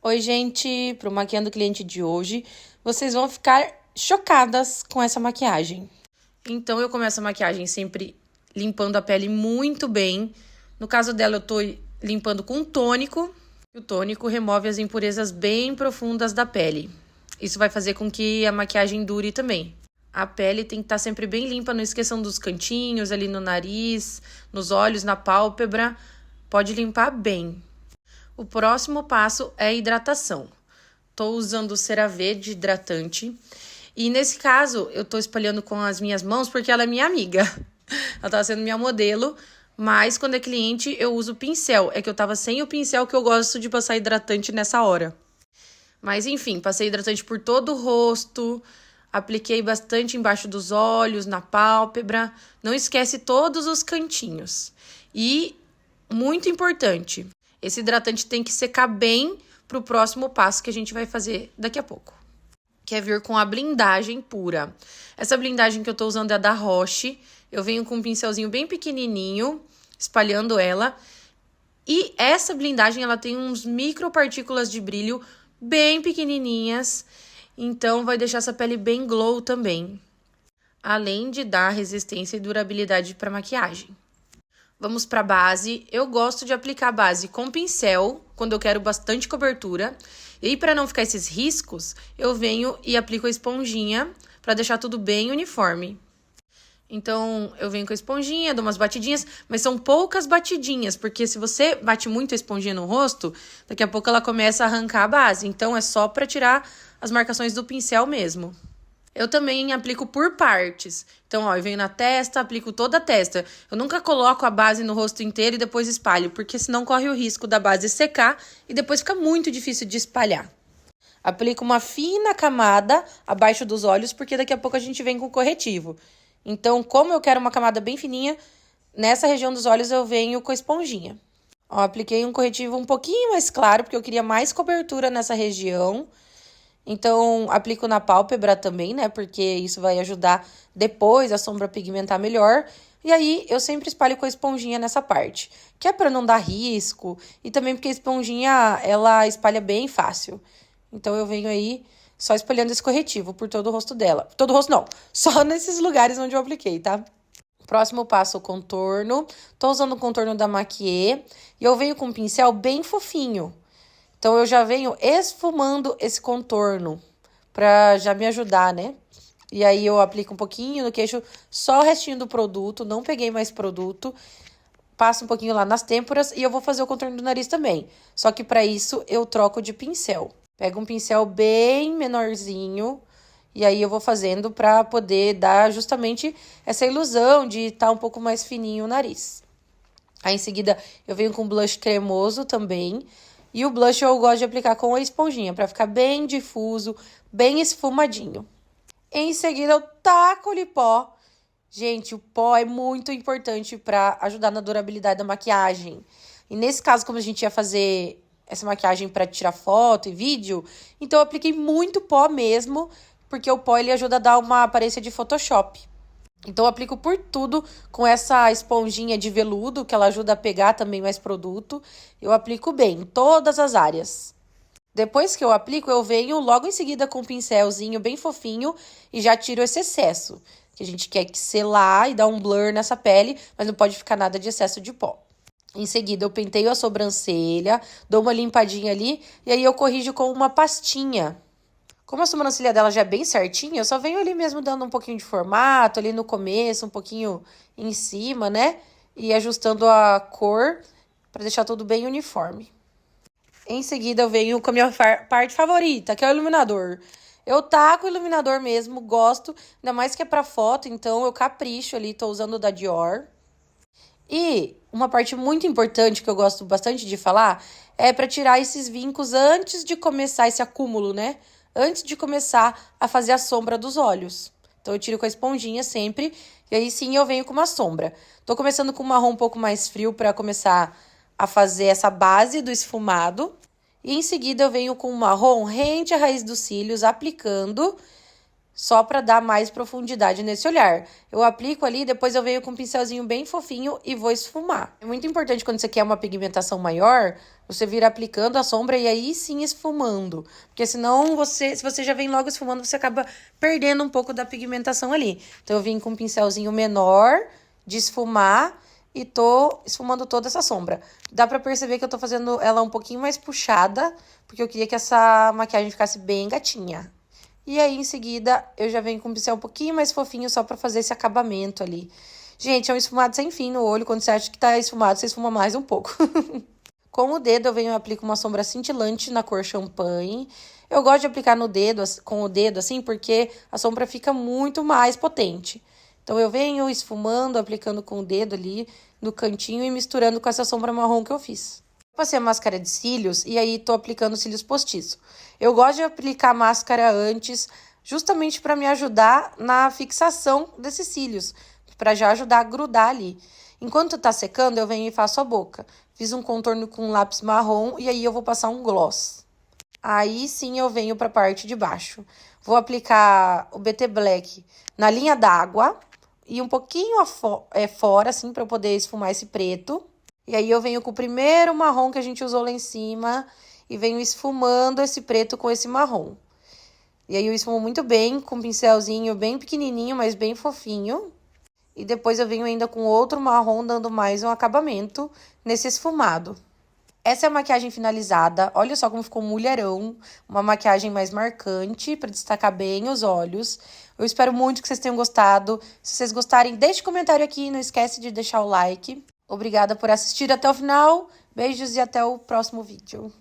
Oi, gente! Pro Maquiando Cliente de hoje, vocês vão ficar chocadas com essa maquiagem. Então, eu começo a maquiagem sempre limpando a pele muito bem. No caso dela, eu tô limpando com tônico. E o tônico remove as impurezas bem profundas da pele. Isso vai fazer com que a maquiagem dure também. A pele tem que estar sempre bem limpa, não esqueçam dos cantinhos, ali no nariz, nos olhos, na pálpebra. Pode limpar bem. O próximo passo é a hidratação. Estou usando o CeraVe de hidratante. E nesse caso, eu estou espalhando com as minhas mãos porque ela é minha amiga. Ela estava sendo minha modelo. Mas quando é cliente, eu uso pincel. É que eu estava sem o pincel que eu gosto de passar hidratante nessa hora. Mas enfim, passei hidratante por todo o rosto. Apliquei bastante embaixo dos olhos, na pálpebra. Não esquece todos os cantinhos. E, muito importante, esse hidratante tem que secar bem para o próximo passo que a gente vai fazer daqui a pouco. Que é vir com a blindagem pura. Essa blindagem que eu tô usando é da Roche. Eu venho com um pincelzinho bem pequenininho, espalhando ela. E essa blindagem, ela tem uns micropartículas de brilho bem pequenininhas. Então, vai deixar essa pele bem glow também. Além de dar resistência e durabilidade para maquiagem. Vamos para a base. Eu gosto de aplicar a base com pincel, quando eu quero bastante cobertura. E aí, para não ficar esses riscos, eu venho e aplico a esponjinha para deixar tudo bem uniforme. Então, eu venho com a esponjinha, dou umas batidinhas, mas são poucas batidinhas, porque se você bate muito a esponjinha no rosto, daqui a pouco ela começa a arrancar a base. Então, é só para tirar as marcações do pincel mesmo. Eu também aplico por partes. Então, ó, eu venho na testa, aplico toda a testa. Eu nunca coloco a base no rosto inteiro e depois espalho, porque senão corre o risco da base secar e depois fica muito difícil de espalhar. Aplico uma fina camada abaixo dos olhos, porque daqui a pouco a gente vem com corretivo. Então, como eu quero uma camada bem fininha, nessa região dos olhos eu venho com a esponjinha. Ó, apliquei um corretivo um pouquinho mais claro, porque eu queria mais cobertura nessa região. Então, aplico na pálpebra também, né? Porque isso vai ajudar depois a sombra a pigmentar melhor. E aí, eu sempre espalho com a esponjinha nessa parte. Que é pra não dar risco. E também porque a esponjinha, ela espalha bem fácil. Então, eu venho aí só espalhando esse corretivo por todo o rosto dela. Todo o rosto não, só nesses lugares onde eu apliquei, tá? Próximo passo, o contorno. Tô usando o contorno da Maquiê. E eu venho com um pincel bem fofinho. Então, eu já venho esfumando esse contorno pra já me ajudar, né? E aí, eu aplico um pouquinho no queixo, só o restinho do produto, não peguei mais produto. Passo um pouquinho lá nas têmporas e eu vou fazer o contorno do nariz também. Só que pra isso, eu troco de pincel. Pego um pincel bem menorzinho e aí eu vou fazendo pra poder dar justamente essa ilusão de estar um pouco mais fininho o nariz. Aí, em seguida, eu venho com blush cremoso também. E o blush eu gosto de aplicar com a esponjinha, pra ficar bem difuso, bem esfumadinho. Em seguida, eu taco o lipó. Gente, o pó é muito importante pra ajudar na durabilidade da maquiagem. E nesse caso, como a gente ia fazer essa maquiagem pra tirar foto e vídeo, então eu apliquei muito pó mesmo, porque o pó ele ajuda a dar uma aparência de Photoshop. Então, eu aplico por tudo com essa esponjinha de veludo, que ela ajuda a pegar também mais produto. Eu aplico bem, em todas as áreas. Depois que eu aplico, eu venho logo em seguida com um pincelzinho bem fofinho e já tiro esse excesso. Que a gente quer selar e dar um blur nessa pele, mas não pode ficar nada de excesso de pó. Em seguida, eu penteio a sobrancelha, dou uma limpadinha ali e aí eu corrijo com uma pastinha. Como a sobrancelha dela já é bem certinha, eu só venho ali mesmo dando um pouquinho de formato, ali no começo, um pouquinho em cima, né? E ajustando a cor para deixar tudo bem uniforme. Em seguida, eu venho com a minha parte favorita, que é o iluminador. Eu taco o iluminador mesmo, gosto, ainda mais que é para foto, então eu capricho ali, tô usando o da Dior. E uma parte muito importante que eu gosto bastante de falar é para tirar esses vincos antes de começar esse acúmulo, né? Antes de começar a fazer a sombra dos olhos. Então, eu tiro com a esponjinha sempre, e aí sim eu venho com uma sombra. Tô começando com um marrom um pouco mais frio para começar a fazer essa base do esfumado. E em seguida eu venho com um marrom rente à raiz dos cílios, aplicando só para dar mais profundidade nesse olhar. Eu aplico ali, depois eu venho com um pincelzinho bem fofinho e vou esfumar. É muito importante quando você quer uma pigmentação maior, você vir aplicando a sombra e aí sim esfumando. Porque senão, se você já vem logo esfumando, você acaba perdendo um pouco da pigmentação ali. Então eu vim com um pincelzinho menor de esfumar e tô esfumando toda essa sombra. Dá pra perceber que eu tô fazendo ela um pouquinho mais puxada, porque eu queria que essa maquiagem ficasse bem gatinha. E aí, em seguida, eu já venho com um pincel um pouquinho mais fofinho só pra fazer esse acabamento ali. Gente, é um esfumado sem fim no olho. Quando você acha que tá esfumado, você esfuma mais um pouco. Com o dedo, eu venho e aplico uma sombra cintilante na cor champanhe. Eu gosto de aplicar no dedo, com o dedo, assim, porque a sombra fica muito mais potente. Então, eu venho esfumando, aplicando com o dedo ali no cantinho e misturando com essa sombra marrom que eu fiz. Passei a máscara de cílios e aí tô aplicando cílios postiço. Eu gosto de aplicar a máscara antes, justamente para me ajudar na fixação desses cílios, para já ajudar a grudar ali. Enquanto tá secando, eu venho e faço a boca. Fiz um contorno com um lápis marrom e aí eu vou passar um gloss. Aí sim eu venho para a parte de baixo. Vou aplicar o BT Black na linha d'água e um pouquinho fora, assim, para eu poder esfumar esse preto. E aí eu venho com o primeiro marrom que a gente usou lá em cima e venho esfumando esse preto com esse marrom. E aí eu esfumo muito bem, com um pincelzinho bem pequenininho, mas bem fofinho. E depois eu venho ainda com outro marrom, dando mais um acabamento nesse esfumado. Essa é a maquiagem finalizada. Olha só como ficou mulherão. Uma maquiagem mais marcante, para destacar bem os olhos. Eu espero muito que vocês tenham gostado. Se vocês gostarem, deixe comentário aqui. Não esquece de deixar o like. Obrigada por assistir até o final. Beijos e até o próximo vídeo.